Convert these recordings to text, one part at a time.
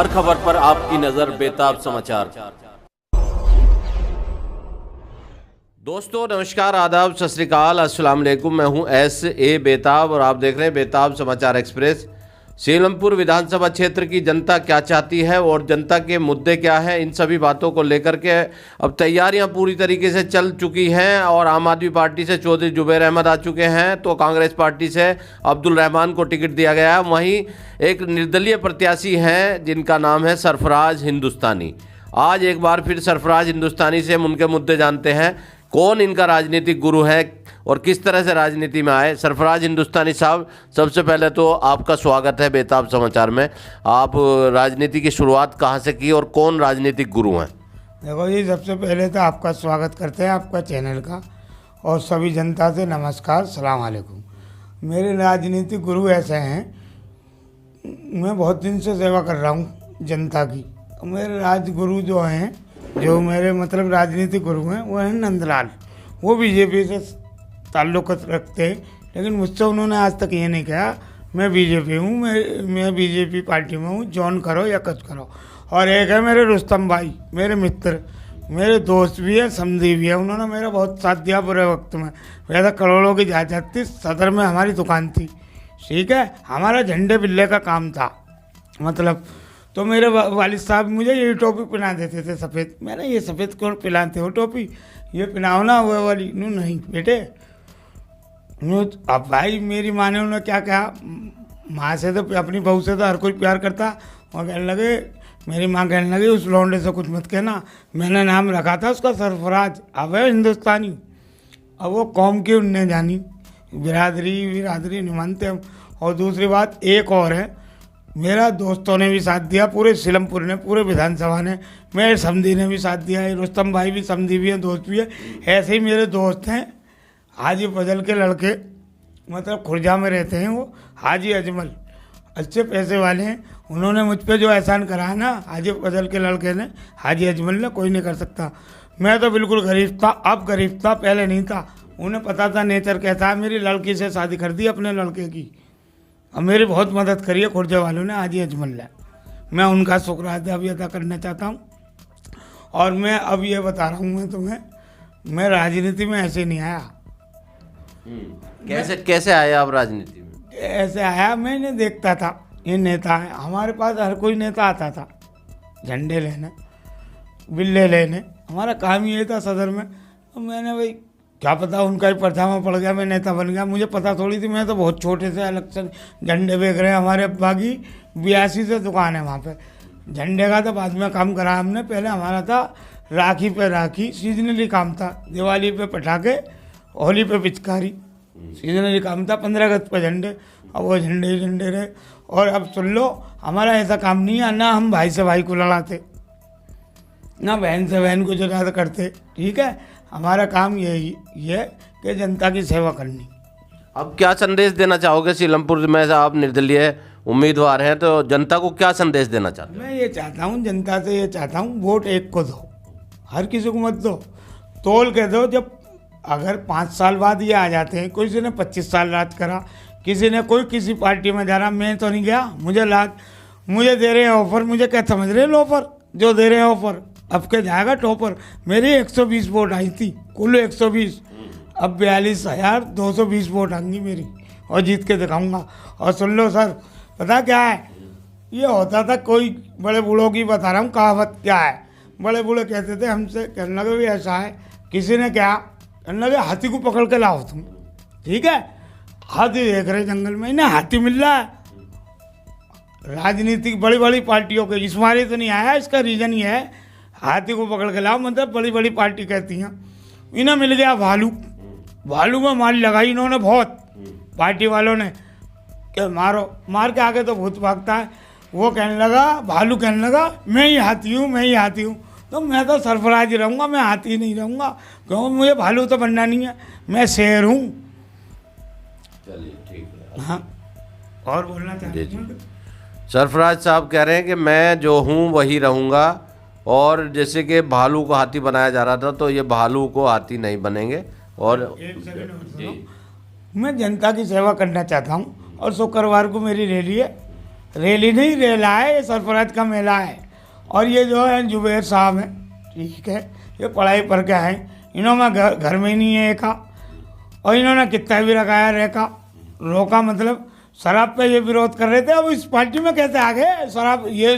हर खबर पर आपकी नजर बेताब समाचार। दोस्तों नमस्कार, आदाब, सत श्री अकाल, अस्सलाम वालेकुम। मैं हूं S.A. बेताब और आप देख रहे हैं बेताब समाचार एक्सप्रेस। सीलमपुर विधानसभा क्षेत्र की जनता क्या चाहती है और जनता के मुद्दे क्या हैं, इन सभी बातों को लेकर के अब तैयारियां पूरी तरीके से चल चुकी हैं। और आम आदमी पार्टी से चौधरी जुबैर अहमद आ चुके हैं, तो कांग्रेस पार्टी से अब्दुल रहमान को टिकट दिया गया है। वहीं एक निर्दलीय प्रत्याशी हैं जिनका नाम है सरफराज हिंदुस्तानी। आज एक बार फिर सरफराज हिंदुस्तानी से हम उनके मुद्दे जानते हैं, कौन इनका राजनीतिक गुरु है और किस तरह से राजनीति में आए। सरफराज हिंदुस्तानी साहब, सबसे पहले तो आपका स्वागत है बेताब समाचार में। आप राजनीति की शुरुआत कहाँ से की और कौन राजनीतिक गुरु हैं? देखो जी, सबसे पहले तो आपका स्वागत करते हैं आपका चैनल का, और सभी जनता से नमस्कार, सलाम वालेकुम। मेरे राजनीतिक गुरु ऐसे हैं, मैं बहुत दिन से सेवा कर रहा हूँ जनता की। मेरे राजगुरु जो हैं, जो मेरे मतलब राजनीतिक गुरु हैं, वो हैं नंदलाल। वो बीजेपी से ताल्लुक़ रखते हैं, लेकिन मुझसे उन्होंने आज तक ये नहीं कहा मैं बीजेपी हूँ, मैं बीजेपी पार्टी में हूँ, जॉइन करो या कुछ करो। और एक है मेरे रुस्तम भाई, मेरे मित्र, मेरे दोस्त भी है, समधी भी है। उन्होंने मेरा बहुत साथ दिया बुरे वक्त में। वैसे करोड़ों की जायदाद थी, सदर में हमारी दुकान थी, ठीक है। हमारा झंडे बिल्ले का काम था, मतलब तो मेरे वालिद साहब मुझे ये टोपी पहना देते थे सफ़ेद। मैंने ये सफ़ेद क्यों पहनाते हो टोपी, ये पहनाओ ना वो वाली। नू नहीं बेटे, नू अब भाई मेरी माँ ने उन्हें क्या कहा, माँ से तो अपनी बहू से तो हर कोई प्यार करता। और कहने लगे, मेरी माँ कहने लगी उस लौंडे से कुछ मत कहना। मैंने नाम रखा था उसका सरफराज। अब है हिंदुस्तानी, अब वो कौम की उनने जानी, बिरादरी नहीं मानते हम। और दूसरी बात एक और है, मेरा दोस्तों ने भी साथ दिया, पूरे सीलमपुर ने, पूरे विधानसभा ने, मेरे समधी ने भी साथ दिया है। रुस्तम भाई भी समधी भी हैं, दोस्त भी है। ऐसे ही मेरे दोस्त हैं हाजी फजल के लड़के, मतलब खुर्जा में रहते हैं वो, हाजी अजमल, अच्छे पैसे वाले हैं। उन्होंने मुझ पे जो एहसान करा है ना, हाजी फजल के लड़के ने, हाजी अजमल ने, कोई नहीं कर सकता। मैं तो बिल्कुल गरीब था, अब गरीब था, पहले नहीं था। उन्हें पता था नेचर कैसा है। मेरी लड़की से शादी कर दी अपने लड़के की। अब मेरी बहुत मदद करी है खुर्जे वालों ने, हाजी अजमल ने। मैं उनका शुक्र अदा करना चाहता हूँ। और मैं अब ये बता रहा हूँ मैं तुम्हें, मैं राजनीति में ऐसे नहीं आया। कैसे आए आप राजनीति में? ऐसे आया, मैंने देखता था ये नेता है, हमारे पास हर कोई नेता आता था झंडे लेने, बिल्ले लेने। हमारा काम ये था सदर में। तो मैंने भाई क्या पता उनका ही पर्चा में पड़ गया, मैं नेता बन गया। मुझे पता थोड़ी थी, मैं तो बहुत छोटे से इलेक्शन झंडे बेच रहे हैं। हमारे अब्बा की 82 से दुकान है वहाँ पे। झंडे का तो बाद में काम करा हमने, पहले हमारा था राखी पे राखी, सीजनली काम था। दिवाली पे पटाखे, होली पे पिचकारी, सीजनली काम था। 15 अगस्त पे झंडे, अब वो झंडे रहे। और अब सुन लो, हमारा ऐसा काम नहीं है, ना हम भाई से भाई को लड़ाते, ना बहन से बहन को जुदा करते, ठीक है। हमारा काम यही है कि जनता की सेवा करनी। अब क्या संदेश देना चाहोगे? सीलमपुर में आप निर्दलीय उम्मीदवार हैं, तो जनता को क्या संदेश देना चाहते हैं? मैं ये चाहता हूँ, जनता से ये चाहता हूँ, वोट एक को दो, हर किसी को मत दो, तोल के दो। जब अगर 5 साल बाद ये आ जाते हैं, किसी ने 25 साल राज करा, किसी ने कोई किसी पार्टी में जा रहा, मैं तो नहीं गया। मुझे दे रहे हैं ऑफर, मुझे क्या समझ रहे हैं लोफर जो दे रहे हैं ऑफर। अब के जाएगा टॉपर। मेरी 120 वोट आई थी, कुल 120, अब 42,220 वोट आएंगी मेरी, और जीत के दिखाऊंगा। और सुन लो सर, पता क्या है, ये होता था, कोई बड़े बूढ़ों की बता रहा हूँ कहावत, क्या है, बड़े बूढ़े कहते थे हमसे, कहने लगे भी ऐसा है, किसी ने क्या कहने लगे, हाथी को पकड़ के लाओ तुम, ठीक है। हाथी देख रहे जंगल में, इन्हें हाथी मिल रहा है। राजनीतिक बड़ी बड़ी पार्टियों के इस बारे तो नहीं आया, इसका रीज़न ये है, हाथी को पकड़ के लाओ, मतलब बड़ी बड़ी पार्टी कहती हैं। इन्हें मिल गया भालू में मार लगाई इन्होंने बहुत, पार्टी वालों ने, कि मारो, मार के आगे तो भूत भागता है। वो कहने लगा, भालू कहने लगा, मैं ही हाथी हूँ। तो मैं तो सरफराज ही रहूँगा, मैं हाथी नहीं रहूँगा, क्योंकि मुझे भालू तो बनना नहीं है, मैं शेर हूँ। चलिए ठीक है। हाँ, और बोलना चाहते हैं? सरफराज साहब कह रहे हैं कि मैं जो हूँ वही रहूँगा, और जैसे कि भालू को हाथी बनाया जा रहा था, तो ये भालू को हाथी नहीं बनेंगे। और एक सेकंड और, मैं जनता की सेवा करना चाहता हूँ। और शुक्रवार को मेरी रैली है, रैली नहीं रेला है, ये सरफराज का मेला है। और ये जो है जुबैर साहब हैं, ठीक है, ये पढ़ाई पर क्या है, इन्होंने घर में ही नहीं है एका, और इन्होंने कितना भी रखाया रेखा रोका, मतलब शराब पे ये विरोध कर रहे थे। अब इस पार्टी में कैसे आ गए? शराब, ये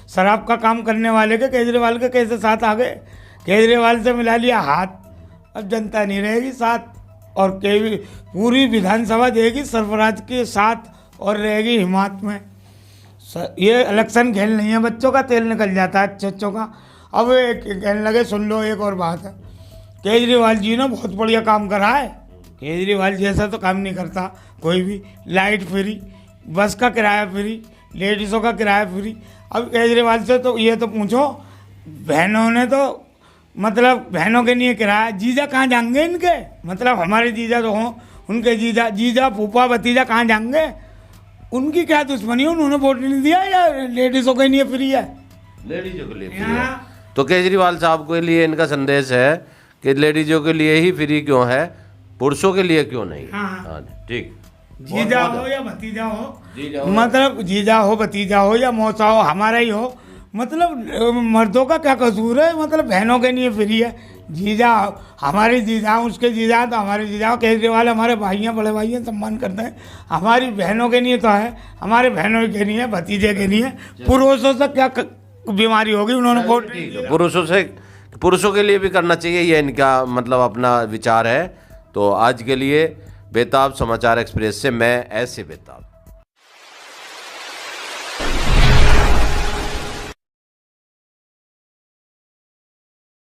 शराब का काम करने वाले के केजरीवाल के कैसे साथ आ गए? केजरीवाल से मिला लिया हाथ, अब जनता नहीं रहेगी साथ, और पूरी विधानसभा देगी सरफराज के साथ और रहेगी हिमात में। ये इलेक्शन खेल नहीं है, बच्चों का तेल निकल जाता है अच्छों का। अब कहने लगे, सुन लो एक और बात है, केजरीवाल जी ने बहुत बढ़िया काम करा है, केजरीवाल जैसा तो काम नहीं करता कोई भी। लाइट फ्री, बस का किराया फ्री, लेडीज़ों का किराया फ्री। अब केजरीवाल से तो ये तो पूछो, बहनों ने तो मतलब बहनों के लिए किराया, जीजा कहाँ जाएंगे इनके? मतलब हमारे जीजा तो हों, उनके जीजा फूफा भतीजा कहाँ जाएंगे? उनकी क्या दुश्मनी है? उन्होंने वोट नहीं दिया या लेडीज़ों के लिए फ्री है? लेडीजों के लिए फ्री है। तो केजरीवाल साहब के लिए इनका संदेश है कि लेडीजों के लिए ही फ्री क्यों है, पुरुषों के लिए क्यों नहीं? हाँ ठीक। जीजा हो या भतीजा हो, मतलब जीजा हो भतीजा हो या मौसा हो, हमारा ही हो, मतलब मर्दों का क्या कसूर है? मतलब बहनों के लिए फ्री है। जीजा हमारे जीजा, उसके जीजा तो हमारे जीजा। केजरीवाल हमारे भाई हैं, बड़े भाई हैं, सम्मान करते हैं। हमारी बहनों के लिए तो है, हमारे बहनों के लिए, भतीजे के लिए। पुरुषों से क्या बीमारी होगी? उन्होंने वोट पुरुषों के लिए भी करना चाहिए, ये इनका मतलब अपना विचार है। तो आज के लिए बेताब समाचार एक्सप्रेस से मैं ऐसे बेताब।